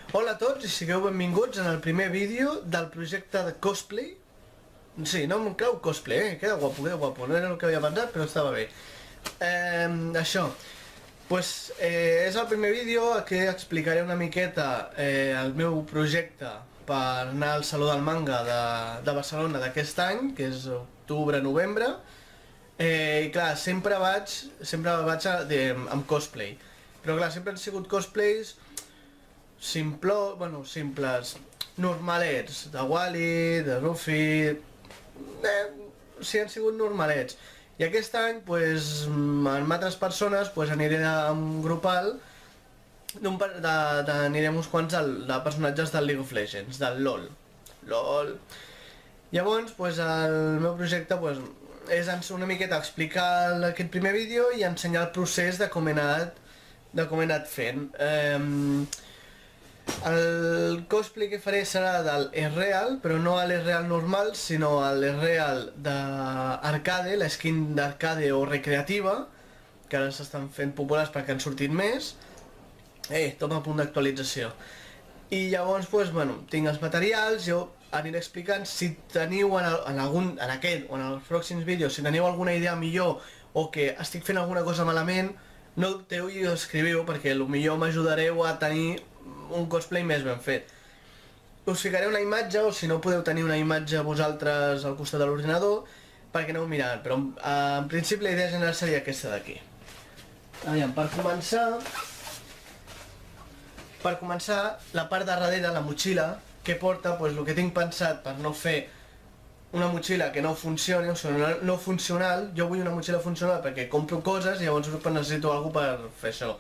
Hola a tots i sigueu benvinguts en el primer vídeo del projecte de cosplay. Sí, no em creu cosplay, queda guapo, no era el que havia pensat, però estava bé. Això, pues, és el primer vídeo que explicaré una miqueta el meu projecte per anar al Saló del Manga de Barcelona d'aquest any, que és octubre-novembre. I clar, sempre vaig amb cosplay, però clar, sempre han sigut cosplays simples, normalets, de Wall-E, de Ruffy, sí han sigut normalets. I aquest any, pues, amb altres persones, pues, aniré amb grupal, anirem uns quants de personatges del League of Legends, del LOL. Llavors, pues, el meu projecte, pues, és una miqueta explicar aquest primer vídeo i ensenyar el procés de com he anat fent. El cosplay que faré serà del S-Real, però no l'S-Real normal, sinó l'S-Real d'Arcade, la skin d'Arcade o recreativa, que ara s'estan fent populars perquè han sortit més. Tot a punt d'actualització. I llavors, pues, bueno, tinc els materials, jo aniré explicant. Si teniu en aquest o en els pròxims vídeos, si teniu alguna idea millor o que estic fent alguna cosa malament, no dubteu i escriviu, perquè potser m'ajudareu a tenir un cosplay més ben fet. Us ficaré una imatge, o si no podeu tenir una imatge vosaltres al costat de l'ordinador, perquè aneu mirant, però en principi la idea general seria aquesta d'aquí. Aviam, per començar, la part de darrere, la motxilla, que porta, pues, el que tinc pensat per no fer una motxilla que no funcioni, o sigui, no funcional. Jo vull una motxilla funcional perquè compro coses i llavors necessito alguna per fer això.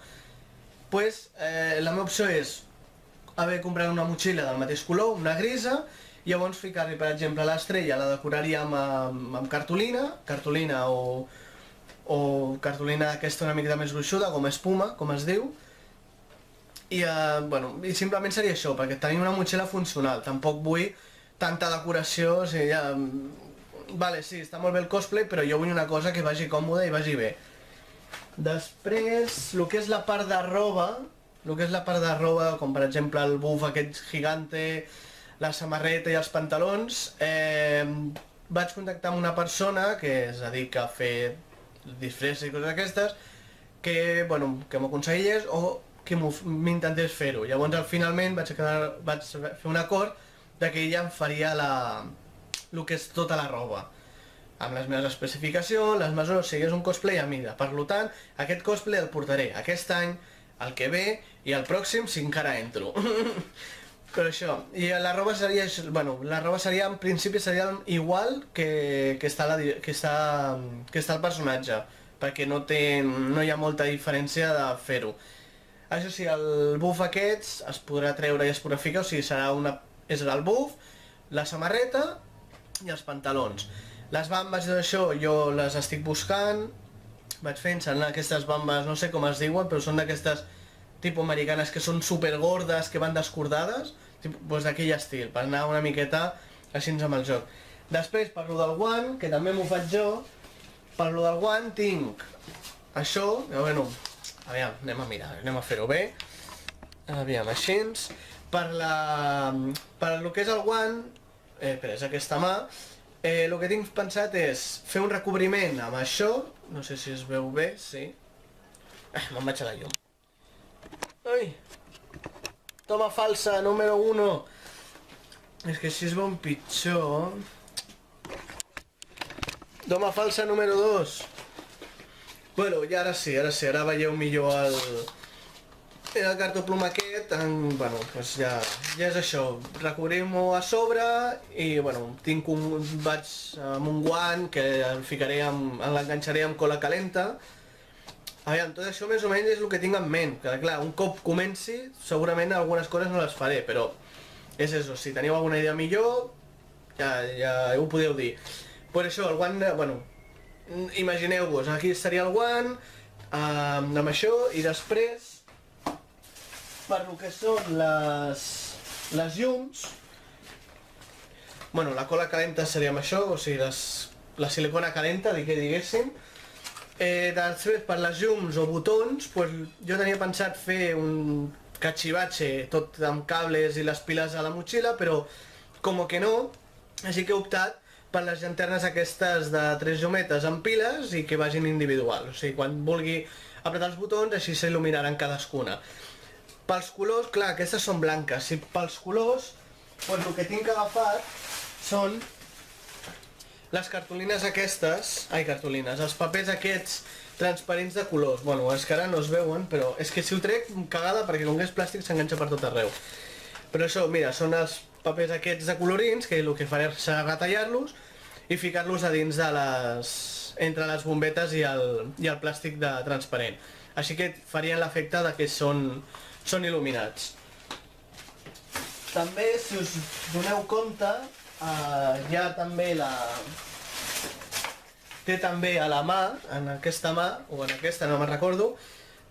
Pues, la meva opció és haver comprat una motxilla del mateix color, una grisa, i llavors ficar-li, per exemple, l'estrella, la decoraríem amb cartolina o cartolina aquesta una mica més gruixuda, com espuma, com es diu. I simplement seria això, perquè tenim una motxilla funcional, tampoc vull tanta decoració, o sigui, ja... Vale, sí, està molt bé el cosplay, però jo vull una cosa que vagi còmoda i vagi bé. Després, el que és la part de roba, com per exemple el buff aquest gigante, la samarreta i els pantalons, vaig contactar amb una persona que es dedica a fer disfresses i coses d'aquestes, que m'aconsellés o que m'intentés fer-ho. Llavors, finalment, vaig fer un acord que ella em faria el que és tota la roba, amb les meves especificacions, les mesures, o sigui, és un cosplay a mida. Per tant, aquest cosplay el portaré aquest any, el que ve i el pròxim, si encara entro. Però això, i la roba seria, en principi seria igual que està el personatge, perquè no hi ha molta diferència de fer-ho. Això sí, el buff aquest es podrà treure i es podrà ficar, o sigui, és el buff, la samarreta i els pantalons. Les bambes i això jo les estic buscant, vaig fent, seran aquestes bambes, no sé com es diuen, però són d'aquestes tipus americanes que són supergordes, que van descordades, doncs d'aquell estil, per anar una miqueta així amb el joc. Després, per lo del guant, que també m'ho faig jo, per lo del guant tinc això, aviam, anem a mirar, anem a fer-ho bé. Aviam, així. Per lo que és el guant, és aquesta mà, el que tinc pensat és fer un recobriment amb això, no sé si es veu bé, sí. Me'n vaig a la llum. Ai! Toma falsa, número 1. És que així es veu un pitjor. Toma falsa, número 2. Bueno, i ara sí, ara veieu millor el cartoplom aquest, doncs ja és això, recobrim-ho a sobre i, vaig amb un guant que l'enganxaré amb cola calenta. Aviam, tot això més o menys és el que tinc en ment, que clar, un cop comenci, segurament algunes coses no les faré, però és això, si teniu alguna idea millor, ja ho podeu dir. Per això, el guant, imagineu-vos, aquí estaria el guant, amb això, i després, per lo que són les llums, la cola calenta seria amb això, o sigui, la silicona calenta, diguéssim. Després, per les llums o botons, jo tenia pensat fer cachivache, tot amb cables i les piles a la motxilla, però com que no, així que he optat per les llanternes aquestes de 3 llumetes amb piles i que vagin individual, o sigui, quan vulgui apretar els botons així s'il·luminaran cadascuna. Pels colors, clar, aquestes són blanques, i pels colors, doncs el que tinc agafat són les cartolines aquestes, els papers aquests transparents de colors. Bueno, és que ara no es veuen, però és que si ho trec, cagada, perquè com que és plàstic s'enganxa per tot arreu. Però això, mira, són els papers aquests de colorins, que el que faré serà retallar-los i ficar-los a dins de entre les bombetes i el plàstic transparent. Així que farien l'efecte de que són il·luminats. També, si us doneu compte, hi ha també té també a la mà, en aquesta mà, o en aquesta, no me'n recordo,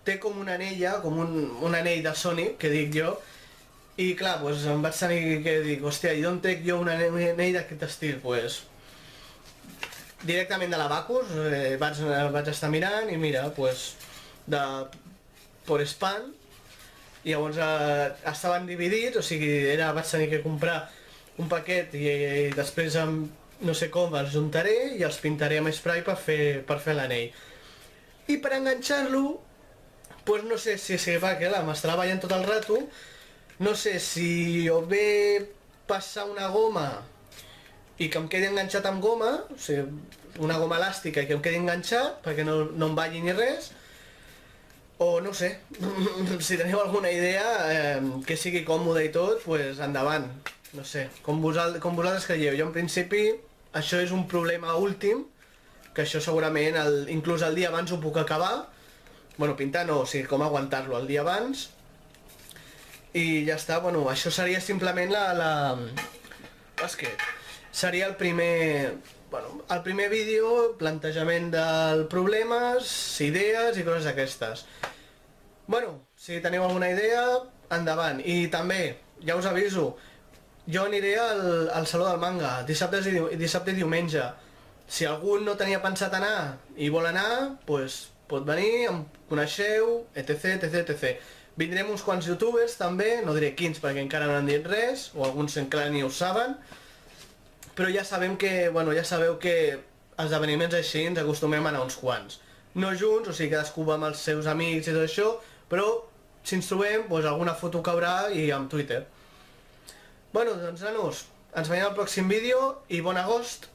té com una anella, com un anell de Sonic, que dic jo, i clar, doncs em vaig tenir que dir, hòstia, i d'on trec jo un anell d'aquest estil? Doncs directament de l'Abacus, vaig estar mirant i mira, doncs de Porespan, i llavors estaven dividits, o sigui, vaig tenir que comprar un paquet i després no sé com els juntaré i els pintaré amb spray per fer l'anell. I per enganxar-lo, doncs no sé si perquè m'estarà ballant tot el rato, no sé si o bé passar una goma i que em quedi enganxat amb goma, o sigui, una goma elàstica i que em quedi enganxat perquè no em balli ni res, o no sé, si teniu alguna idea que sigui còmode i tot, doncs endavant, no sé, com vosaltres creieu. Jo en principi això és un problema últim, que això segurament inclús el dia abans ho puc acabar, bueno, pintar no, o sigui, com aguantar-lo el dia abans, i ja està. Bueno, això seria simplement seria el primer vídeo, plantejament del problemes, idees i coses d'aquestes. Bueno, si teniu alguna idea, endavant. I també, ja us aviso, jo aniré al Saló del Manga, dissabte i diumenge. Si algú no tenia pensat anar i vol anar, doncs pot venir, em coneixeu, etc. Vindrem uns quants youtubers també, no diré quins perquè encara no han dit res, o alguns encara ni ho saben, però ja sabeu que esdeveniments així ens acostumem a anar uns quants. No junts, o sigui, cadascú va amb els seus amics i tot això, però si ens trobem, doncs alguna foto caurà i amb Twitter. Bueno, doncs nanos, ens veiem al pròxim vídeo i bon agost!